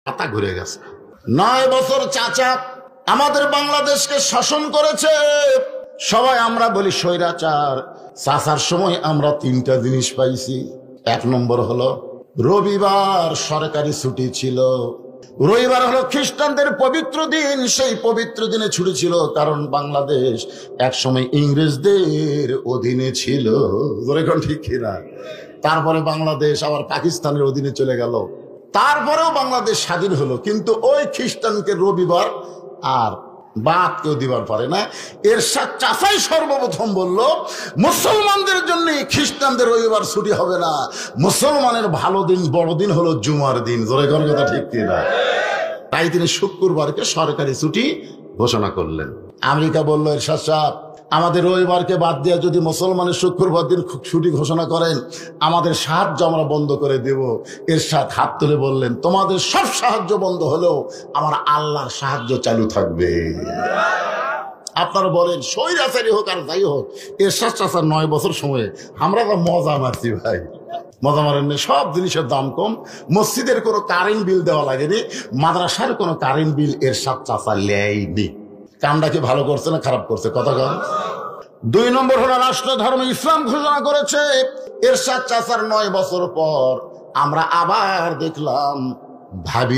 পাতা ঘুরে গেছে। 9 বছর চাচা আমাদের বাংলাদেশকে শাসন করেছে। সবাই আমরা বলি স্বৈরাচার। চাচার সময় আমরা 3টা জিনিস পাইছি। 1 নম্বর হলো রবিবার সরকারি ছুটি ছিল। রবিবার হলো খ্রিস্টানদের পবিত্র দিন। সেই পবিত্র দিনে ছুটি ছিল, কারণ বাংলাদেশ এক সময় ইংরেজদের অধীনে ছিল। ঠিক কিনা? তারপরে বাংলাদেশ আবার পাকিস্তানের অধীনে চলে গেল। তারপরেও বাংলাদেশ স্বাধীন হলো, কিন্তু ওই খ্রিস্টানকে রবিবার আর বাদ কেউ দিবার পারে না। এরশাদ চাচাই সর্বপ্রথম বলল, মুসলমানদের জন্য খ্রিস্টানদের রবিবার ছুটি হবে না। মুসলমানের ভালো দিন, বড় দিন হলো জুমার দিন। জোরে কোন কথা ঠিক কিনা? তাই তিনি শুক্রবারকে সরকারি ছুটি ঘোষণা করলেন। আমেরিকা বলল, এরশাদ সাহেব, আমাদের রবিবারকে বাদ দিয়ে যদি মুসলমানের শুক্রবার দিন ছুটি ঘোষণা করেন, আমাদের সাহায্য আমরা বন্ধ করে দেব। এরশাদ হাত তুলে বললেন, তোমাদের সব সাহায্য বন্ধ হলেও আমার আল্লাহর সাহায্য চালু থাকবে। আপনারা বলেন স্বৈরাচারী হোক আর যাই হোক, এরশাদ চাচার 9 বছর সময়ে আমরা তো মজা মারছি ভাই। মজা মারেন, সব জিনিসের দাম কম। মসজিদের কোনো কারেন্ট বিল দেওয়া লাগেনি, মাদ্রাসার কোনো কারেন্ট বিল এরশাদ চাচা লেয়নি। কামটা কি ভালো করছে না খারাপ করছে? কথা কন। 2 নম্বর হলো রাষ্ট্র ধর্ম ইসলাম ঘোষণা করেছে এরশাদ চাচার 9 বছর পর। আমরা আবার দেখলাম ভাবি